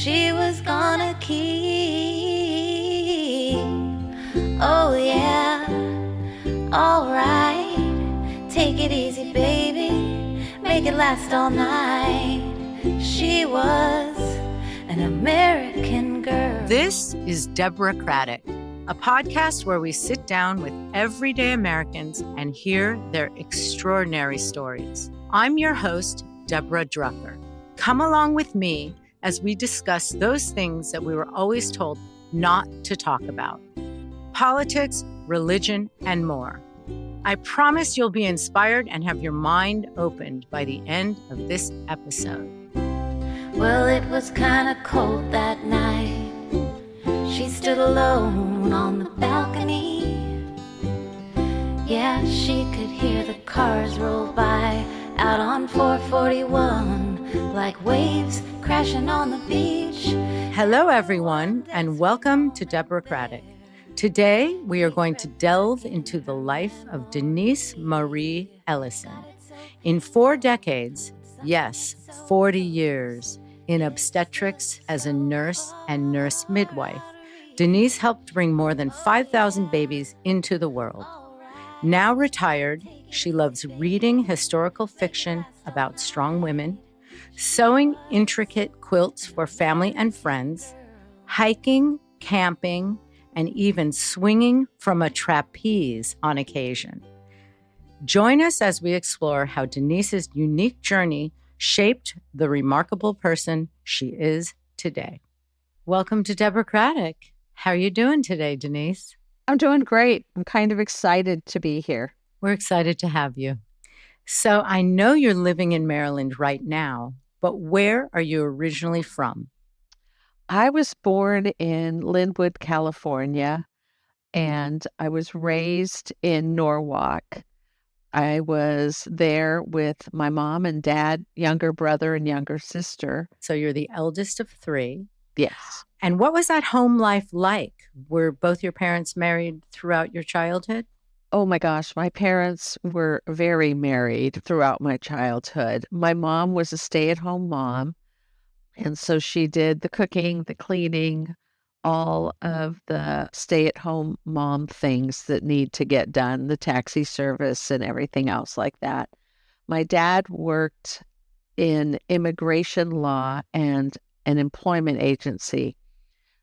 she was gonna keep. Oh yeah, alright, take it easy baby, make it last all night. She was an American girl. This is Deborahcratic, a podcast where we sit down with everyday Americans and hear their extraordinary stories. I'm your host, Deborah Drucker. Come along with me as we discuss those things that we were always told not to talk about: politics, religion, and more. I promise you'll be inspired and have your mind opened by the end of this episode. Well, it was kinda cold that night. She stood alone on the balcony. Yeah, she could hear the cars roll by out on 441 like waves crashing on the beach. Hello, everyone, and welcome to Deborahcratic. Today, we are going to delve into the life of Denise Marie Ellison. In 4 decades, yes, 40 years, in obstetrics as a nurse and nurse-midwife, Denise helped bring more than 5,000 babies into the world. Now retired, she loves reading historical fiction about strong women, sewing intricate quilts for family and friends, hiking, camping, and even swinging from a trapeze on occasion. Join us as we explore how Denise's unique journey shaped the remarkable person she is today. Welcome to Deborahcratic. How are you doing today, Denise? I'm doing great. I'm kind of excited to be here. We're excited to have you. So I know you're living in Maryland right now, but where are you originally from? I was born in Linwood, California, and I was raised in Norwalk. I was there with my mom and dad, younger brother and younger sister. So you're the eldest of 3. Yes. And what was that home life like? Were both your parents married throughout your childhood? Oh my gosh, my parents were very married throughout my childhood. My mom was a stay-at-home mom, and so she did the cooking, the cleaning, all of the stay-at-home mom things that need to get done, the taxi service and everything else like that. My dad worked in immigration law and an employment agency.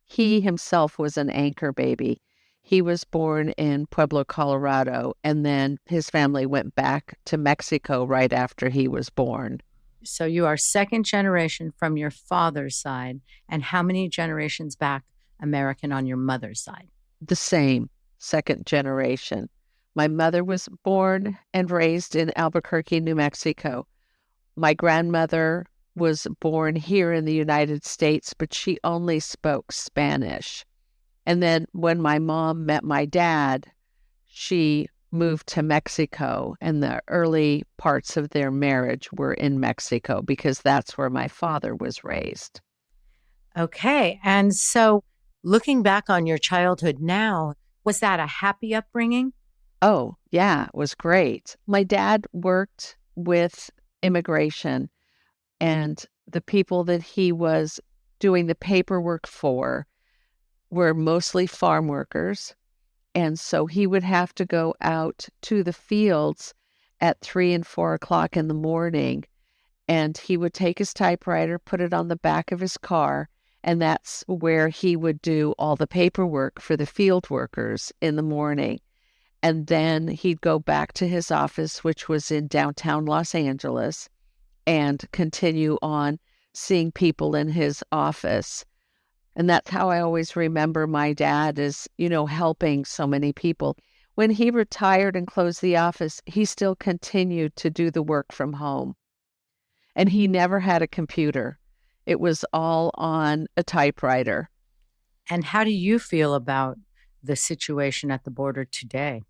He himself was an anchor baby. He was born in Pueblo, Colorado, and then his family went back to Mexico right after he was born. So you are second generation from your father's side. And how many generations back American on your mother's side? The same, second generation. My mother was born and raised in Albuquerque, New Mexico. My grandmother was born here in the United States, but she only spoke Spanish. And then when my mom met my dad, she moved to Mexico, and the early parts of their marriage were in Mexico because that's where my father was raised. Okay. And so looking back on your childhood now, was that a happy upbringing? Oh, yeah, it was great. My dad worked with immigration, and the people that he was doing the paperwork for were mostly farm workers. And so he would have to go out to the fields at 3 and 4 o'clock in the morning, and he would take his typewriter, put it on the back of his car, and that's where he would do all the paperwork for the field workers in the morning. And then he'd go back to his office, which was in downtown Los Angeles, and continue on seeing people in his office. And that's how I always remember my dad is, helping so many people. When he retired and closed the office, he still continued to do the work from home. And he never had a computer. It was all on a typewriter. And how do you feel about the situation at the border today?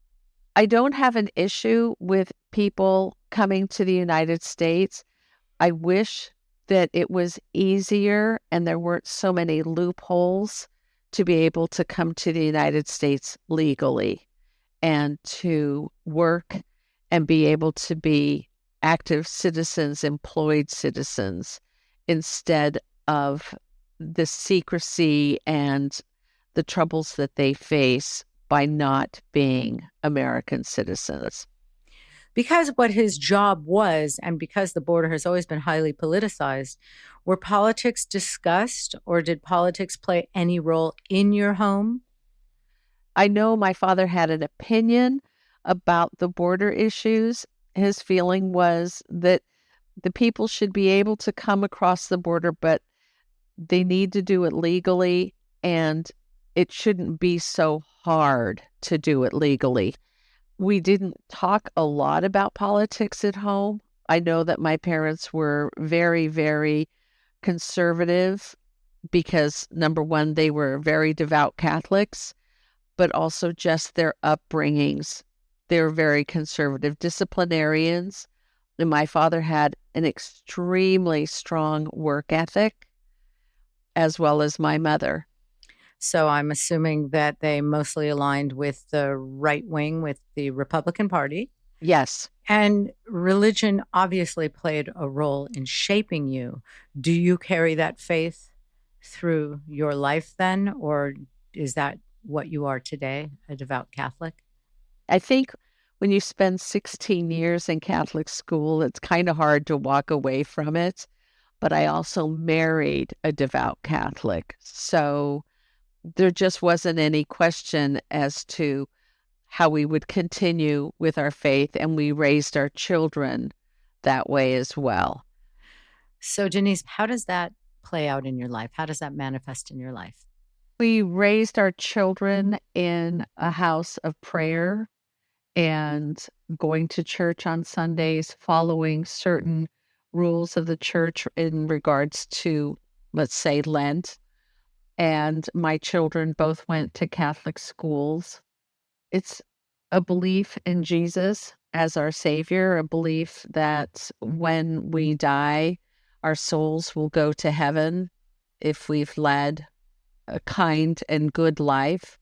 I don't have an issue with people coming to the United States. I wish that it was easier and there weren't so many loopholes to be able to come to the United States legally and to work and be able to be active citizens, employed citizens, instead of the secrecy and the troubles that they face by not being American citizens. Because what his job was, and because the border has always been highly politicized, were politics discussed, or did politics play any role in your home? I know my father had an opinion about the border issues. His feeling was that the people should be able to come across the border, but they need to do it legally, and it shouldn't be so hard to do it legally. We didn't talk a lot about politics at home. I know that my parents were very, very conservative because, number one, they were very devout Catholics, but also just their upbringings. They were very conservative disciplinarians. And my father had an extremely strong work ethic, as well as my mother. So I'm assuming that they mostly aligned with the right wing, with the Republican Party. Yes. And religion obviously played a role in shaping you. Do you carry that faith through your life then, or is that what you are today, a devout Catholic? I think when you spend 16 years in Catholic school, it's kind of hard to walk away from it. But I also married a devout Catholic. So there just wasn't any question as to how we would continue with our faith, and we raised our children that way as well. So, Denise, how does that play out in your life? How does that manifest in your life? We raised our children in a house of prayer and going to church on Sundays, following certain rules of the church in regards to, let's say, Lent. And my children both went to Catholic schools. It's a belief in Jesus as our Savior, a belief that when we die, our souls will go to heaven if we've led a kind and good life,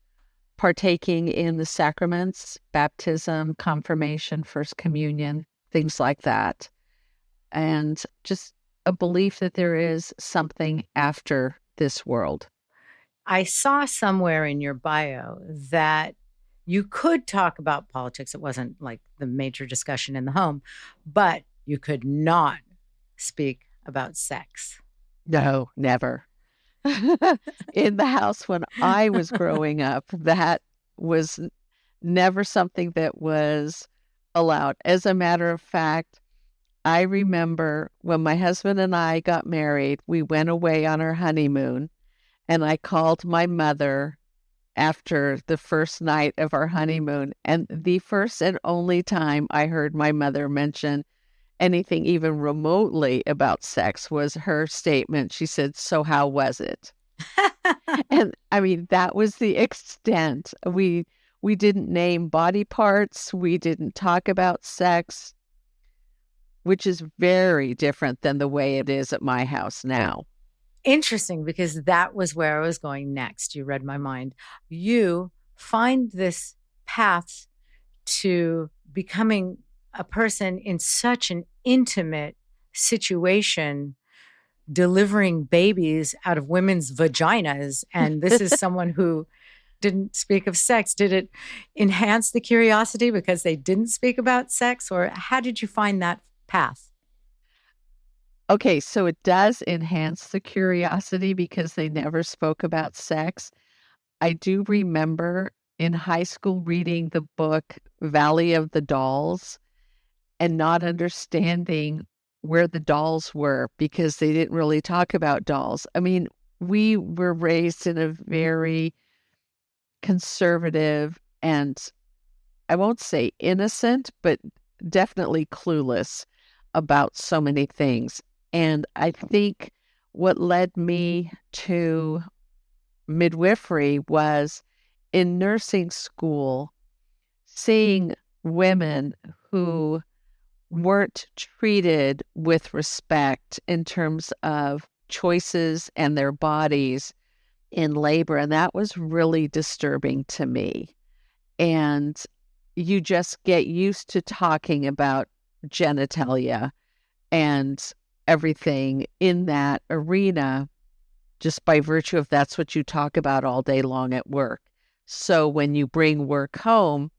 partaking in the sacraments, baptism, confirmation, First Communion, things like that. And just a belief that there is something after this world. I saw somewhere in your bio that you could talk about politics. It wasn't like the major discussion in the home, but you could not speak about sex. No, never. In the house when I was growing up, that was never something that was allowed. As a matter of fact, I remember when my husband and I got married, we went away on our honeymoon, and I called my mother after the first night of our honeymoon. And the first and only time I heard my mother mention anything even remotely about sex was her statement. She said, "So how was it?" And I mean, that was the extent. We didn't name body parts. We didn't talk about sex, which is very different than the way it is at my house now. Interesting, because that was where I was going next. You read my mind. You find this path to becoming a person in such an intimate situation, delivering babies out of women's vaginas. And this is someone who didn't speak of sex. Did it enhance the curiosity because they didn't speak about sex? Or how did you find that path? Okay, so it does enhance the curiosity because they never spoke about sex. I do remember in high school reading the book Valley of the Dolls and not understanding where the dolls were because they didn't really talk about dolls. I mean, we were raised in a very conservative and, I won't say innocent, but definitely clueless about so many things. And I think what led me to midwifery was in nursing school, seeing women who weren't treated with respect in terms of choices and their bodies in labor. And that was really disturbing to me. And you just get used to talking about genitalia and everything in that arena. just by virtue of that's what you talk about all day long at work. So when you bring work home,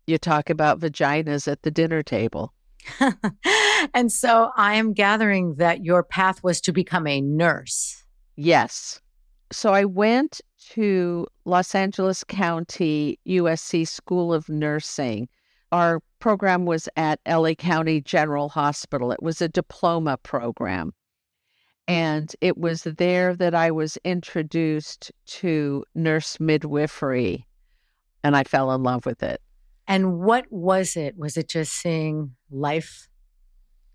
you talk about vaginas at the dinner table. And so I am gathering that your path was to become a nurse. Yes. So I went to Los Angeles County USC School of Nursing. Our program was at LA County General Hospital. It was a diploma program. And it was there that I was introduced to nurse-midwifery, and I fell in love with it. And what was it? Was it just seeing life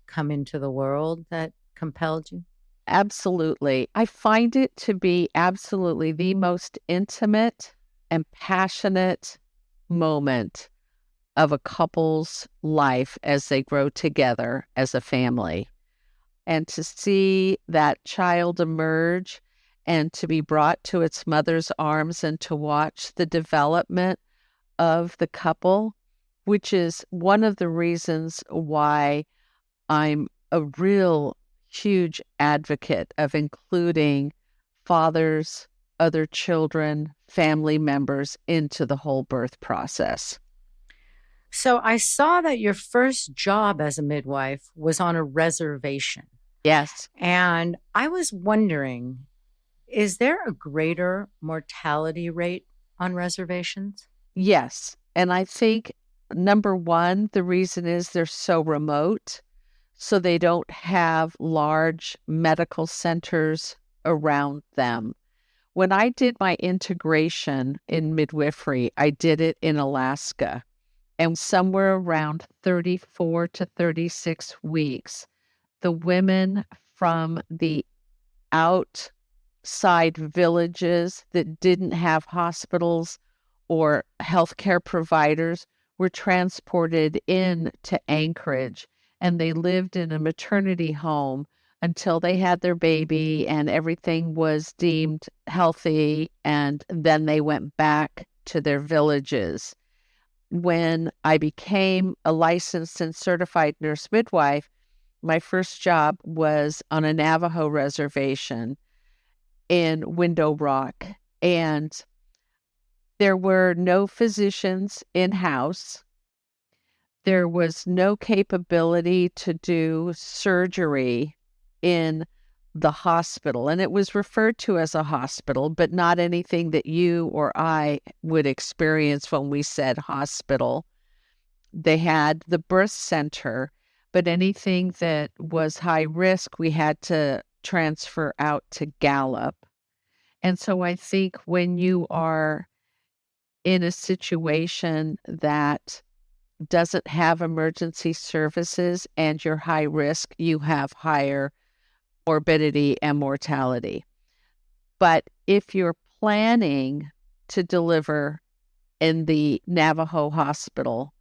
come into the world that compelled you? Absolutely. I find it to be absolutely the most intimate and passionate moment of a couple's life as they grow together as a family. And to see that child emerge and to be brought to its mother's arms and to watch the development of the couple, which is one of the reasons why I'm a real huge advocate of including fathers, other children, family members into the whole birth process. So I saw that your first job as a midwife was on a reservation. Yes. And I was wondering, is there a greater mortality rate on reservations? Yes. And I think, number one, the reason is they're so remote, so they don't have large medical centers around them. When I did my integration in midwifery, I did it in Alaska, and somewhere around 34 to 36 weeks, the women from the outside villages that didn't have hospitals or healthcare providers were transported in to Anchorage, and they lived in a maternity home until they had their baby and everything was deemed healthy, and then they went back to their villages. When I became a licensed and certified nurse midwife, my first job was on a Navajo reservation in Window Rock, and there were no physicians in-house. There was no capability to do surgery in the hospital, and it was referred to as a hospital, but not anything that you or I would experience when we said hospital. They had the birth center, but anything that was high risk, we had to transfer out to Gallup. And so I think when you are in a situation that doesn't have emergency services and you're high risk, you have higher morbidity and mortality. But if you're planning to deliver in the Navajo hospital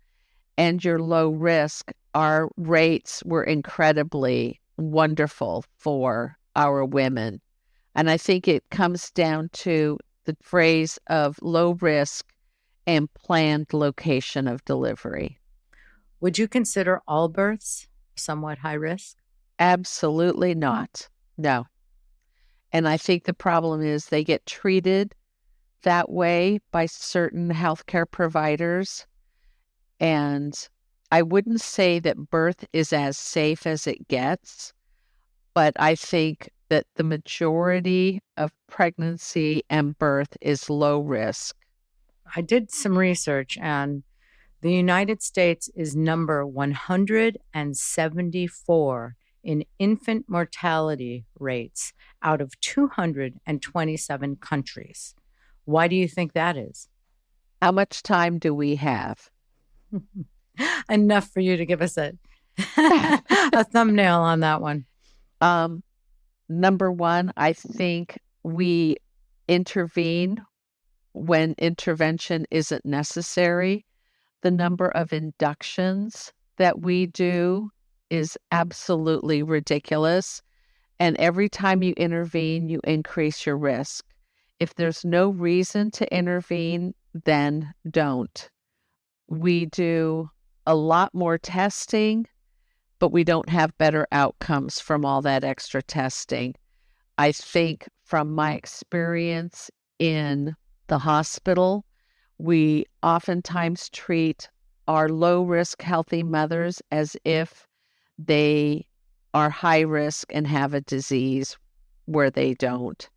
and you're low risk, our rates were incredibly wonderful for our women. And I think it comes down to the phrase of low risk and planned location of delivery. Would you consider all births somewhat high risk? Absolutely not. No. And I think the problem is they get treated that way by certain healthcare providers. And I wouldn't say that birth is as safe as it gets, but I think that the majority of pregnancy and birth is low risk. I did some research, and the United States is number 174 in infant mortality rates out of 227 countries. Why do you think that is? How much time do we have? Enough for you to give us a thumbnail on that one. Number one, I think we intervene when intervention isn't necessary. The number of inductions that we do is absolutely ridiculous. And every time you intervene, you increase your risk. If there's no reason to intervene, then don't. We do a lot more testing, but we don't have better outcomes from all that extra testing. I think from my experience in the hospital, we oftentimes treat our low-risk healthy mothers as if they are high risk and have a disease where they don't.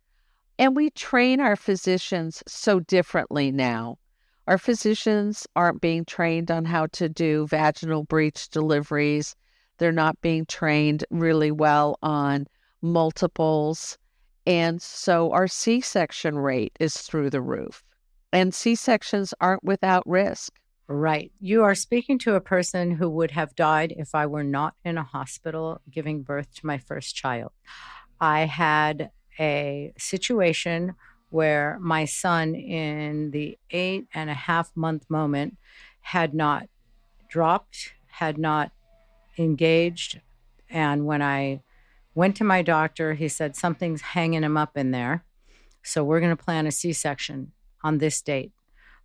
And we train our physicians so differently now. Our physicians aren't being trained on how to do vaginal breech deliveries. They're not being trained really well on multiples. And so our C-section rate is through the roof. And C-sections aren't without risk. Right. You are speaking to a person who would have died if I were not in a hospital giving birth to my first child. I had a situation where my son, in the 8.5-month moment, had not dropped, had not engaged. And when I went to my doctor, he said, something's hanging him up in there. So we're going to plan a C-section on this date.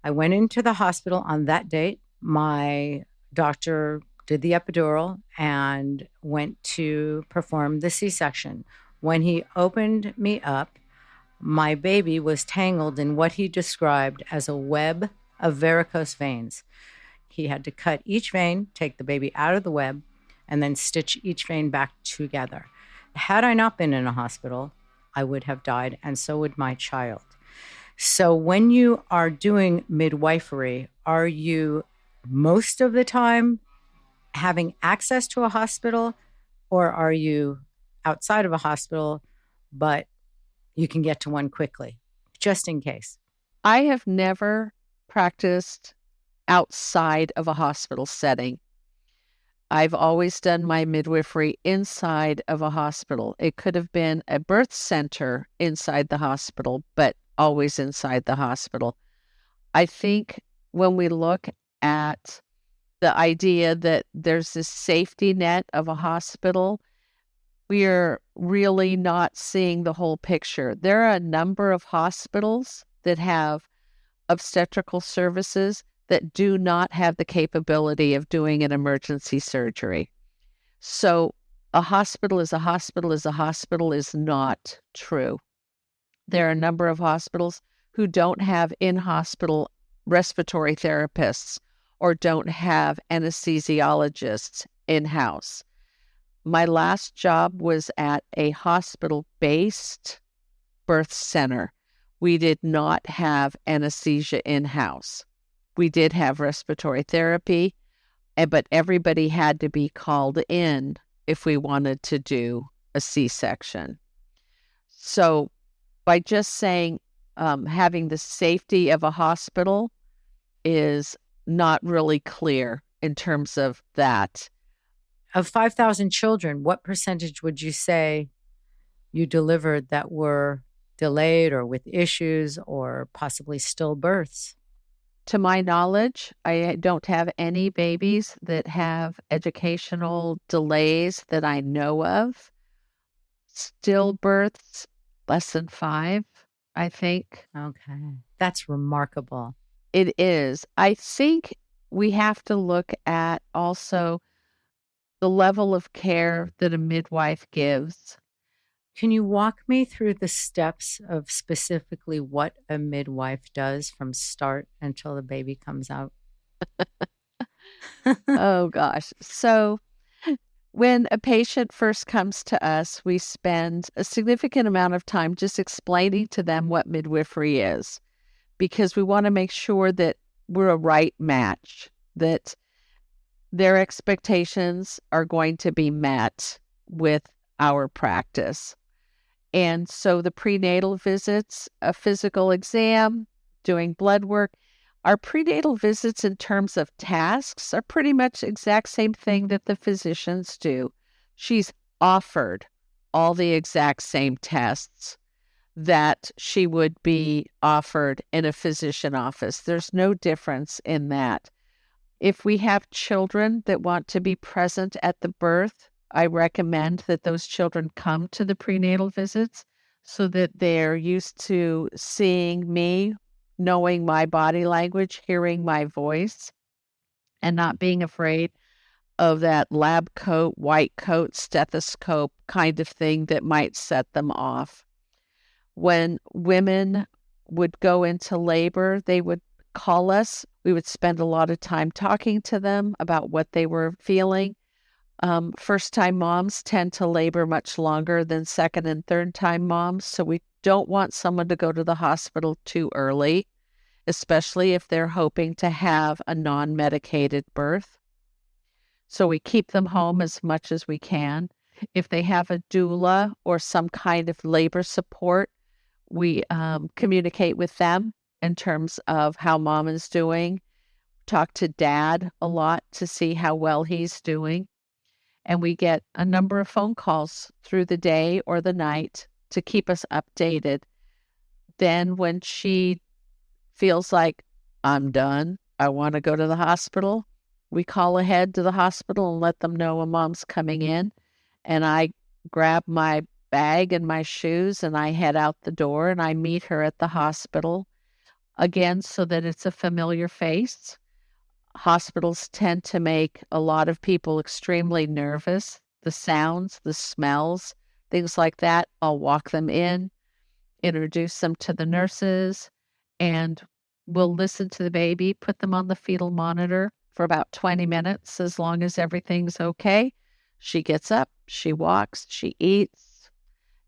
I went into the hospital on that date. My doctor did the epidural and went to perform the C-section. When he opened me up, my baby was tangled in what he described as a web of varicose veins. He had to cut each vein, take the baby out of the web, and then stitch each vein back together. Had I not been in a hospital, I would have died, and so would my child. So when you are doing midwifery, are you most of the time having access to a hospital, or are you outside of a hospital, but you can get to one quickly, just in case? I have never practiced outside of a hospital setting. I've always done my midwifery inside of a hospital. It could have been a birth center inside the hospital, but always inside the hospital. I think when we look at the idea that there's this safety net of a hospital, we are really not seeing the whole picture. There are a number of hospitals that have obstetrical services that do not have the capability of doing an emergency surgery. So a hospital is a hospital is a hospital is not true. There are a number of hospitals who don't have in-hospital respiratory therapists or don't have anesthesiologists in-house. My last job was at a hospital-based birth center. We did not have anesthesia in-house. We did have respiratory therapy, but everybody had to be called in if we wanted to do a C-section. So by just saying having the safety of a hospital is not really clear in terms of that. Of 5,000 children, what percentage would you say you delivered that were delayed or with issues or possibly stillbirths? To my knowledge, I don't have any babies that have educational delays that I know of. Stillbirths, less than 5, I think. Okay. That's remarkable. It is. I think we have to look at also the level of care that a midwife gives. Can you walk me through the steps of specifically what a midwife does from start until the baby comes out? Oh, gosh. So when a patient first comes to us, we spend a significant amount of time just explaining to them what midwifery is, because we want to make sure that we're a right match, that their expectations are going to be met with our practice. And so the prenatal visits, a physical exam, doing blood work, our prenatal visits in terms of tasks are pretty much the exact same thing that the physicians do. She's offered all the exact same tests that she would be offered in a physician office. There's no difference in that. If we have children that want to be present at the birth, I recommend that those children come to the prenatal visits so that they're used to seeing me, knowing my body language, hearing my voice, and not being afraid of that lab coat, white coat, stethoscope kind of thing that might set them off. When women would go into labor, they would call us. We would spend a lot of time talking to them about what they were feeling. First-time moms tend to labor much longer than second and third-time moms, so we don't want someone to go to the hospital too early, especially if they're hoping to have a non-medicated birth. So we keep them home as much as we can. If they have a doula or some kind of labor support, we communicate with them in terms of how mom is doing, talk to dad a lot to see how well he's doing. And we get a number of phone calls through the day or the night to keep us updated. Then when she feels like, I'm done, I want to go to the hospital, we call ahead to the hospital and let them know a mom's coming in. And I grab my bag and my shoes and I head out the door and I meet her at the hospital again so that it's a familiar face. Hospitals tend to make a lot of people extremely nervous. The sounds, the smells, things like that. I'll walk them in, introduce them to the nurses, and we'll listen to the baby, put them on the fetal monitor for about 20 minutes as long as everything's okay. She gets up, she walks, she eats,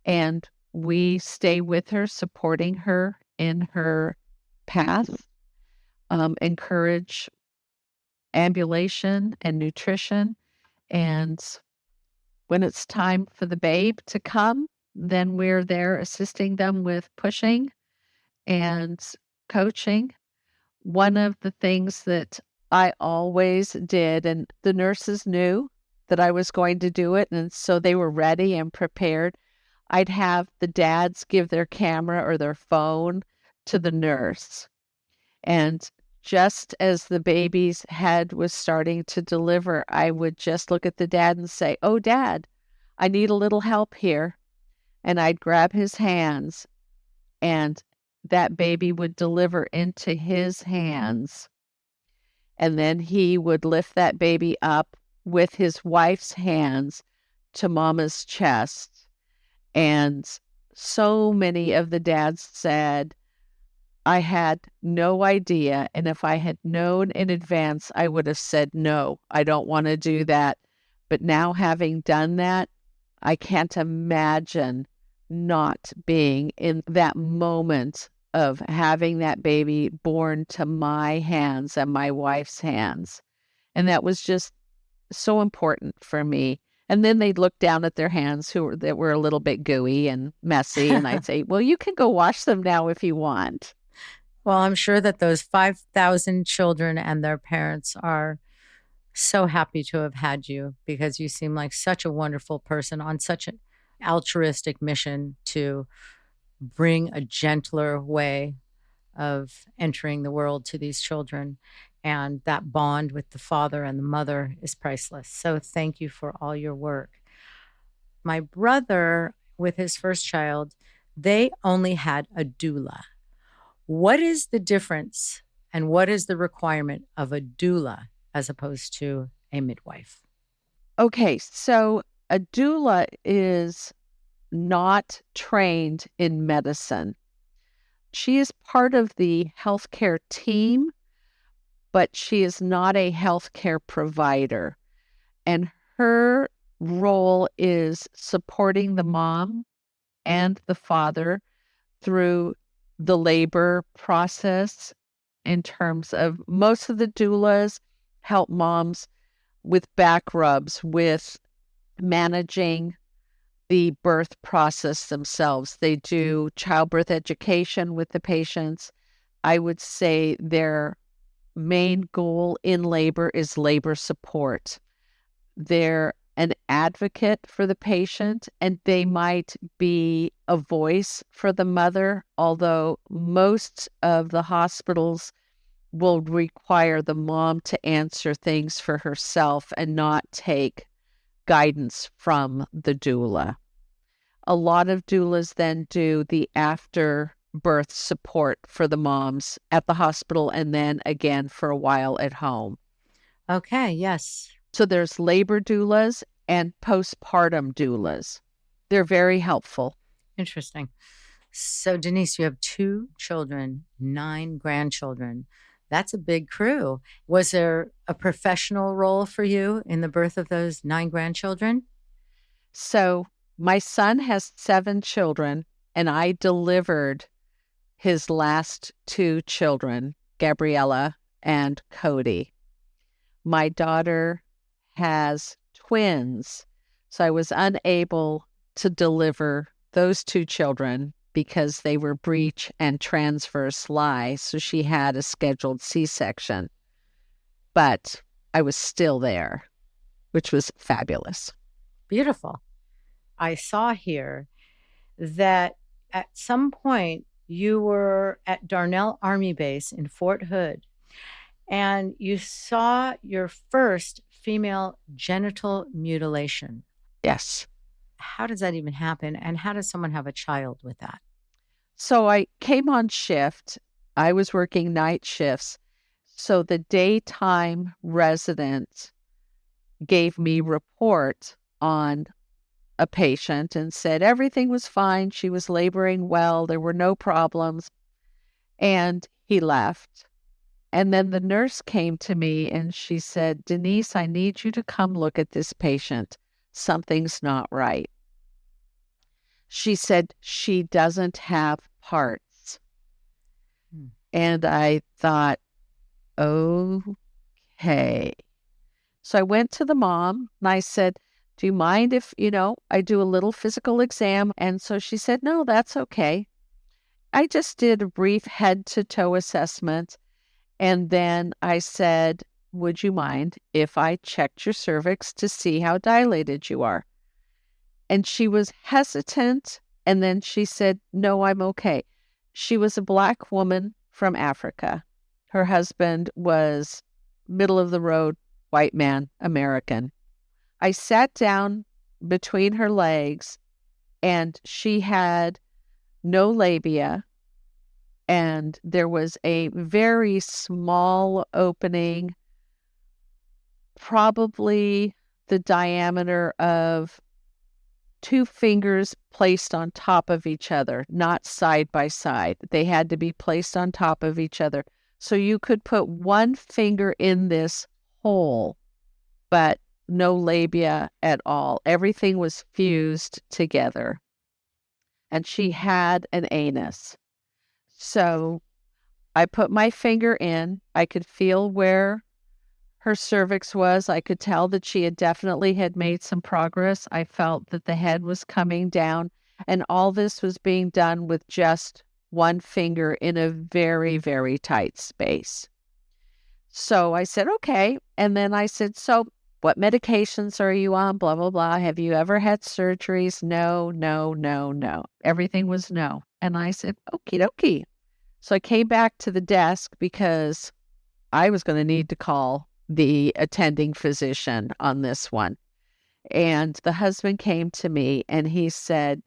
and we stay with her, supporting her in her path, encourage ambulation and nutrition. And when it's time for the babe to come, then we're there assisting them with pushing and coaching. One of the things that I always did, and the nurses knew that I was going to do it, and so they were ready and prepared. I'd have the dads give their camera or their phone to the nurse. And just as the baby's head was starting to deliver, I would just look at the dad and say, "Oh, Dad, I need a little help here." And I'd grab his hands, and that baby would deliver into his hands. And then he would lift that baby up with his wife's hands to Mama's chest. And so many of the dads said, I had no idea. And if I had known in advance, I would have said, no, I don't want to do that. But now having done that, I can't imagine not being in that moment of having that baby born to my hands and my wife's hands. And that was just so important for me. And then they'd look down at their hands that were a little bit gooey and messy. And I'd say, well, you can go wash them now if you want. Well, I'm sure that those 5,000 children and their parents are so happy to have had you, because you seem like such a wonderful person on such an altruistic mission to bring a gentler way of entering the world to these children. And that bond with the father and the mother is priceless. So thank you for all your work. My brother, with his first child, they only had a doula. What is the difference and what is the requirement of a doula as opposed to a midwife? Okay, so a doula is not trained in medicine. She is part of the healthcare team, but she is not a healthcare provider. And her role is supporting the mom and the father through the labor process. In terms of, most of the doulas help moms with back rubs, with managing the birth process themselves. They do childbirth education with the patients. I would say their main goal in labor is labor support. They're an advocate for the patient, and they might be a voice for the mother, although most of the hospitals will require the mom to answer things for herself and not take guidance from the doula. A lot of doulas then do the after birth support for the moms at the hospital and then again for a while at home. Okay, yes. So there's labor doulas and postpartum doulas. They're very helpful. Interesting. So, Denise, you have 2 children, 9 grandchildren. That's a big crew. Was there a professional role for you in the birth of those 9 grandchildren? So my son has 7 children, and I delivered his last 2 children, Gabriella and Cody. My daughter has twins, so I was unable to deliver those 2 children because they were breech and transverse lie, so she had a scheduled C-section. But I was still there, which was fabulous. Beautiful. I saw here that at some point you were at Darnell Army Base in Fort Hood and you saw your first female genital mutilation. Yes. How does that even happen? And how does someone have a child with that? So I came on shift. I was working night shifts. So the daytime resident gave me report on a patient and said everything was fine. She was laboring well. There were no problems. And he left. And then the nurse came to me and she said, Denise, I need you to come look at this patient. Something's not right. She said she doesn't have parts. And I thought, okay. So I went to the mom and I said, do you mind if, I do a little physical exam? And so she said, no, that's okay. I just did a brief head to toe assessment. And then I said, would you mind if I checked your cervix to see how dilated you are? And she was hesitant. And then she said, no, I'm okay. She was a Black woman from Africa. Her husband was middle of the road, white man, American. I sat down between her legs and she had no labia. And there was a very small opening, probably the diameter of 2 fingers placed on top of each other, not side by side. They had to be placed on top of each other. So you could put 1 finger in this hole, but no labia at all. Everything was fused together. And she had an anus. So I put my finger in. I could feel where her cervix was. I could tell that she had made some progress. I felt that the head was coming down, and all this was being done with just 1 finger in a very, very tight space. So I said, okay. And then I said, so what medications are you on? Blah, blah, blah. Have you ever had surgeries? No, no, no, no. Everything was no. And I said, okie dokie. So I came back to the desk because I was going to need to call the attending physician on this one. And the husband came to me and he said,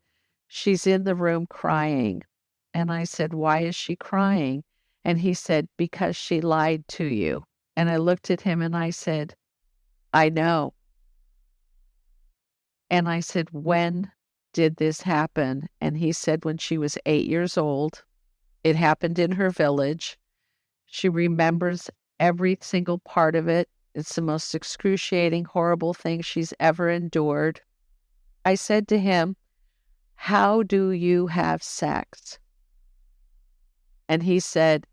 she's in the room crying. And I said, why is she crying? And he said, because she lied to you. And I looked at him and I said, I know. And I said, when did this happen? And he said, when she was 8 years old. It happened in her village. She remembers every single part of it. It's the most excruciating, horrible thing she's ever endured. I said to him, how do you have sex? And he said,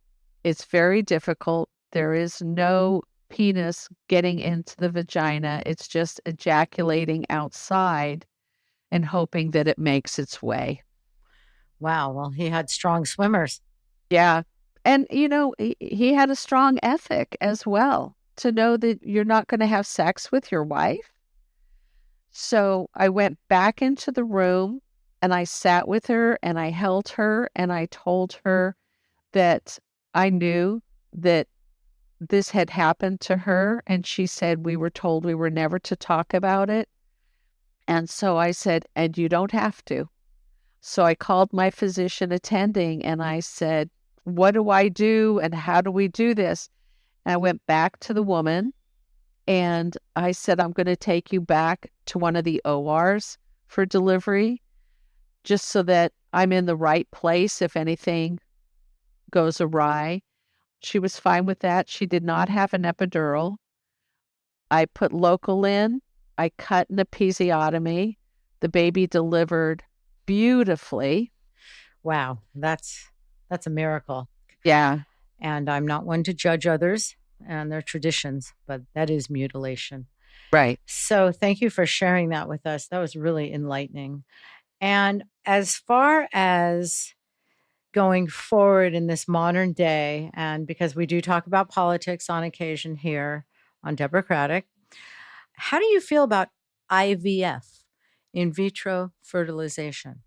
it's very difficult. There is no penis getting into the vagina. It's just ejaculating outside and hoping that it makes its way. Wow. Well, he had strong swimmers. Yeah. And, he had a strong ethic as well, to know that you're not going to have sex with your wife. So I went back into the room and I sat with her and I held her and I told her that I knew that this had happened to her. And she said, we were told we were never to talk about it. And so I said, and you don't have to. So I called my physician attending and I said, what do I do and how do we do this? And I went back to the woman and I said, I'm going to take you back to one of the ORs for delivery, just so that I'm in the right place if anything goes awry. She was fine with that. She did not have an epidural. I put local in. I cut an episiotomy. The baby delivered beautifully. Wow, that's a miracle. Yeah, And I'm not one to judge others and their traditions, but that is mutilation. right. So thank you for sharing that with us. That was really enlightening. And as far as going forward in this modern day, and because we do talk about politics on occasion here on Deborahcratic, how do you feel about IVF, in vitro fertilization?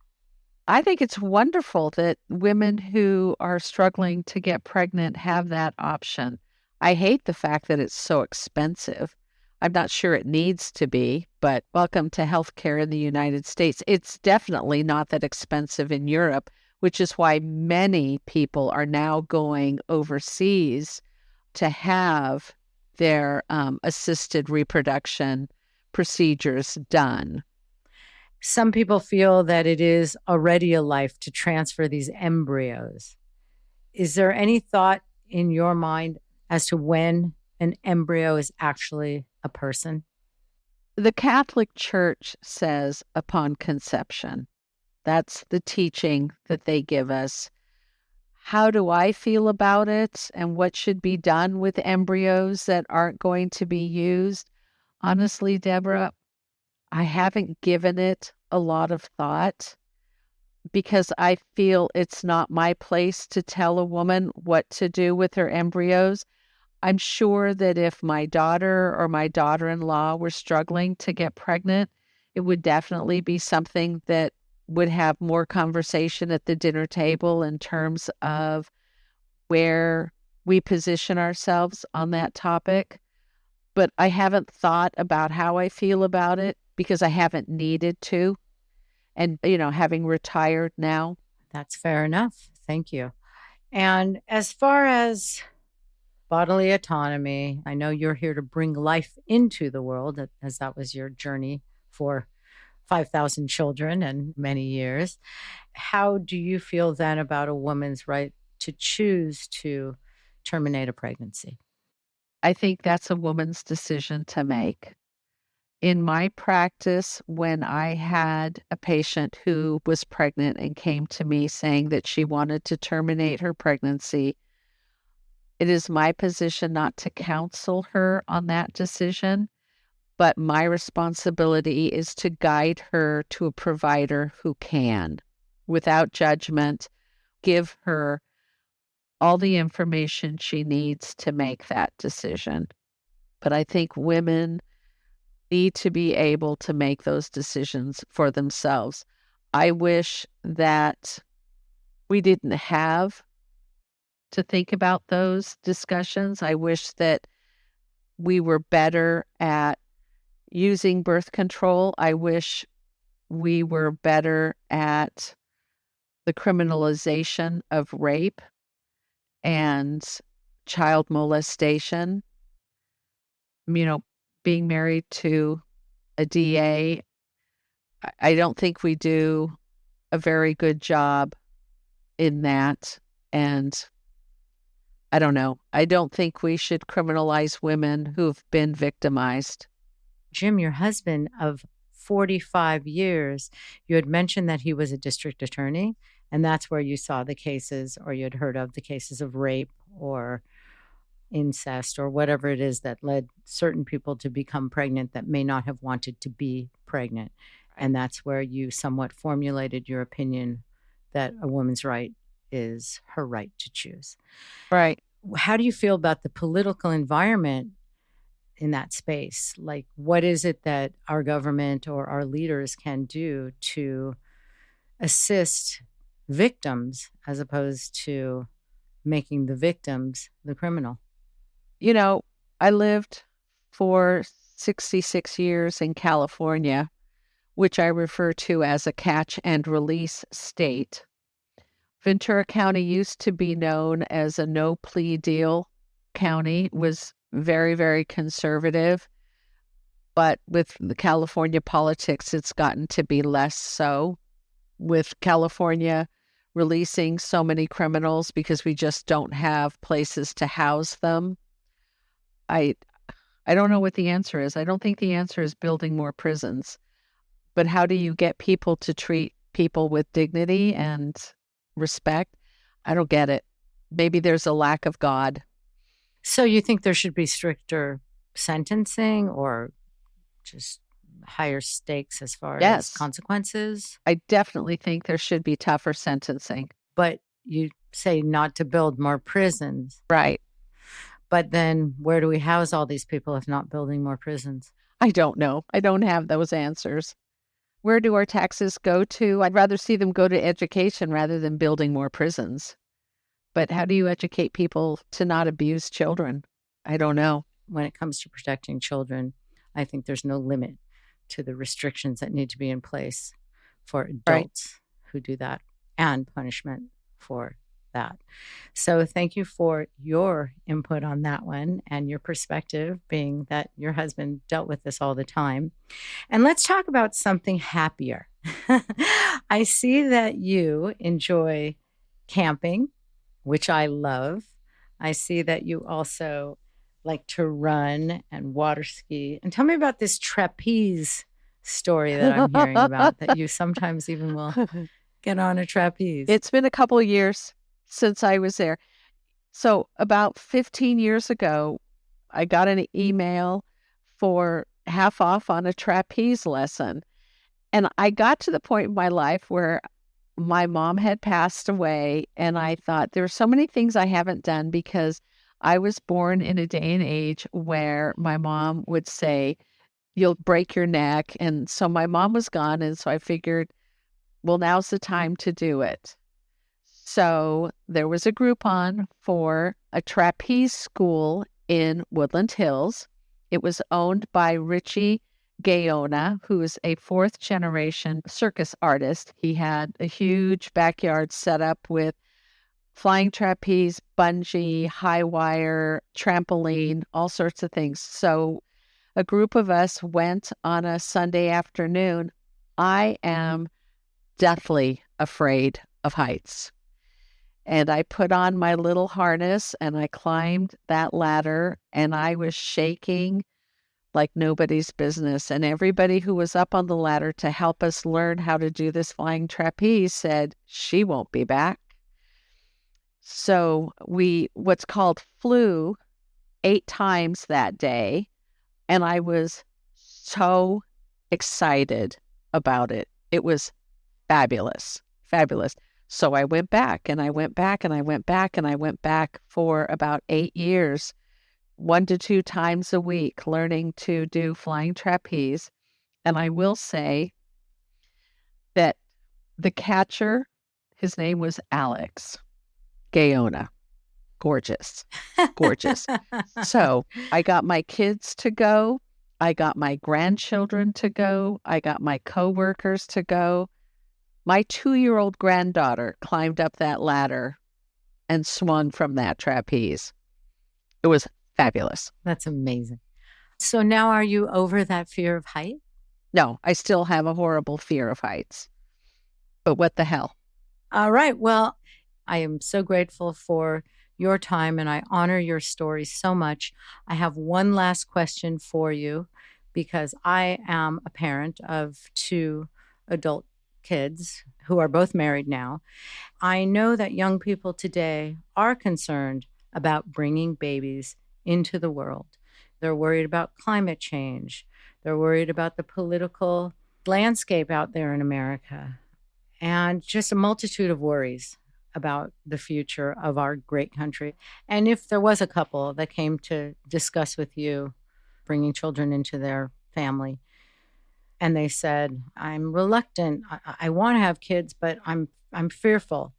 I think it's wonderful that women who are struggling to get pregnant have that option. I hate the fact that it's so expensive. I'm not sure it needs to be, but welcome to healthcare in the United States. It's definitely not that expensive in Europe, which is why many people are now going overseas to have their assisted reproduction procedures done. Some people feel that it is already a life to transfer these embryos. Is there any thought in your mind as to when an embryo is actually a person? The Catholic Church says upon conception. That's the teaching that they give us. How do I feel about it and what should be done with embryos that aren't going to be used? Honestly, Deborah, I haven't given it a lot of thought because I feel it's not my place to tell a woman what to do with her embryos. I'm sure that if my daughter or my daughter-in-law were struggling to get pregnant, it would definitely be something that would have more conversation at the dinner table in terms of where we position ourselves on that topic. But I haven't thought about how I feel about it because I haven't needed to. And, having retired now. That's fair enough. Thank you. And as far as bodily autonomy, I know you're here to bring life into the world, as that was your journey for 5,000 children and many years. How do you feel then about a woman's right to choose to terminate a pregnancy? I think that's a woman's decision to make. In my practice, when I had a patient who was pregnant and came to me saying that she wanted to terminate her pregnancy, it is my position not to counsel her on that decision, but my responsibility is to guide her to a provider who can, without judgment, give her all the information she needs to make that decision. But I think women need to be able to make those decisions for themselves. I wish that we didn't have to think about those discussions. I wish that we were better at using birth control. I wish we were better at the criminalization of rape and child molestation. Being married to a DA, I don't think we do a very good job in that. And I don't know. I don't think we should criminalize women who've been victimized. Jim, your husband of 45 years, you had mentioned that he was a district attorney, and that's where you saw the cases, or you had heard of the cases of rape or incest or whatever it is that led certain people to become pregnant that may not have wanted to be pregnant. And that's where you somewhat formulated your opinion that a woman's right is her right to choose. Right. How do you feel about the political environment in that space? Like, what is it that our government or our leaders can do to assist victims as opposed to making the victims the criminal? I lived for 66 years in California, which I refer to as a catch and release state. Ventura County used to be known as a no plea deal county, was very, very conservative. But with the California politics, it's gotten to be less so. with California releasing so many criminals because we just don't have places to house them. I don't know what the answer is. I don't think the answer is building more prisons. But how do you get people to treat people with dignity and respect? I don't get it. Maybe there's a lack of God. So you think there should be stricter sentencing or just higher stakes as far as Yes. consequences? I definitely think there should be tougher sentencing. But you say not to build more prisons. Right. But then where do we house all these people if not building more prisons? I don't know. I don't have those answers. Where do our taxes go to? I'd rather see them go to education rather than building more prisons. But how do you educate people to not abuse children? I don't know. When it comes to protecting children, I think there's no limit to the restrictions that need to be in place for adults who do that and punishment for that. So thank you for your input on that one and your perspective, being that your husband dealt with this all the time. And let's talk about something happier. I see that you enjoy camping, which I love. I see that you also like to run and water ski. And tell me about this trapeze story that I'm hearing about, that you sometimes even will get on a trapeze. It's been a couple of years since I was there. So about 15 years ago, I got an email for half off on a trapeze lesson. And I got to the point in my life where my mom had passed away, and I thought there are so many things I haven't done because I was born in a day and age where my mom would say, you'll break your neck. And so my mom was gone. And so I figured, well, now's the time to do it. So there was a Groupon for a trapeze school in Woodland Hills. It was owned by Richie Gaona, who's a fourth generation circus artist. He had a huge backyard set up with flying trapeze, bungee, high wire, trampoline, all sorts of things. So a group of us went on a Sunday afternoon. I am deathly afraid of heights. And I put on my little harness and I climbed that ladder, and I was shaking like nobody's business. And everybody who was up on the ladder to help us learn how to do this flying trapeze said, she won't be back. So we, what's called, flew 8 times that day. And I was so excited about it. It was fabulous, fabulous. So I went back and I went back and I went back and I went back for about 8 years, 1 to 2 times a week, learning to do flying trapeze. And I will say that the catcher, his name was Alex Gaona. Gorgeous, gorgeous. So I got my kids to go. I got my grandchildren to go. I got my coworkers to go. My 2-year-old granddaughter climbed up that ladder and swung from that trapeze. It was fabulous. That's amazing. So now are you over that fear of height? No, I still have a horrible fear of heights. But what the hell? All right. Well, I am so grateful for your time and I honor your story so much. I have one last question for you because I am a parent of 2 adult kids who are both married now. I know that young people today are concerned about bringing babies into the world. They're worried about climate change. They're worried about the political landscape out there in America, and just a multitude of worries about the future of our great country. And if there was a couple that came to discuss with you bringing children into their family, and they said, I'm reluctant, I want to have kids, but I'm fearful,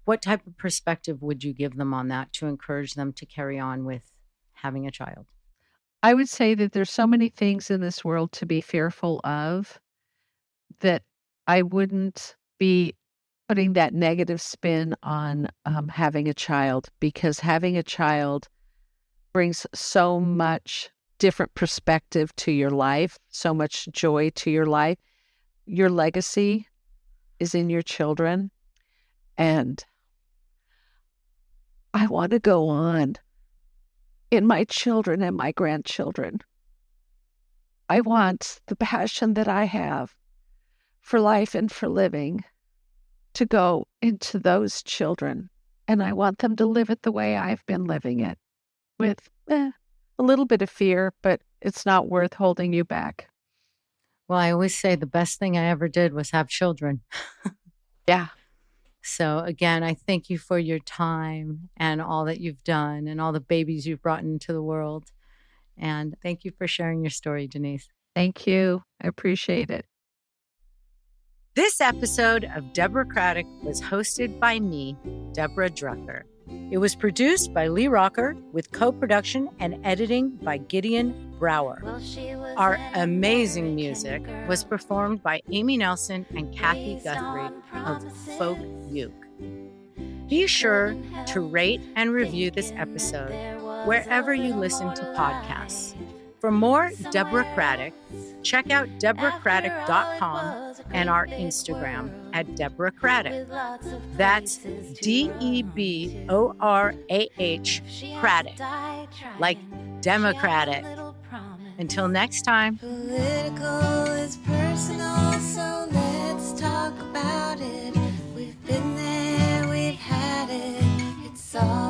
what type of perspective would you give them on that to encourage them to carry on with having a child? I would say that there's so many things in this world to be fearful of that I wouldn't be putting that negative spin on having a child, because having a child brings so much different perspective to your life, so much joy to your life. Your legacy is in your children. And I want to go on in my children and my grandchildren. I want the passion that I have for life and for living to go into those children. And I want them to live it the way I've been living it, with a little bit of fear, but it's not worth holding you back. Well, I always say the best thing I ever did was have children. Yeah. So again, I thank you for your time and all that you've done and all the babies you've brought into the world. And thank you for sharing your story, Denise. Thank you. I appreciate it. This episode of Deborahcratic was hosted by me, Deborah Drucker. It was produced by Lee Rocker with co-production and editing by Gideon Brower. Our amazing music was performed by Amy Nelson and Kathy Guthrie of Folk Uke. Be sure to rate and review this episode wherever you listen to podcasts. For more Deborahcratic, check out Deborahcratic.com and our Instagram at Deborahcratic. That's DEBORAH Cratic, like Democratic. Until next time. Political is personal, so let's talk about it. We've been there, we've had it. It's all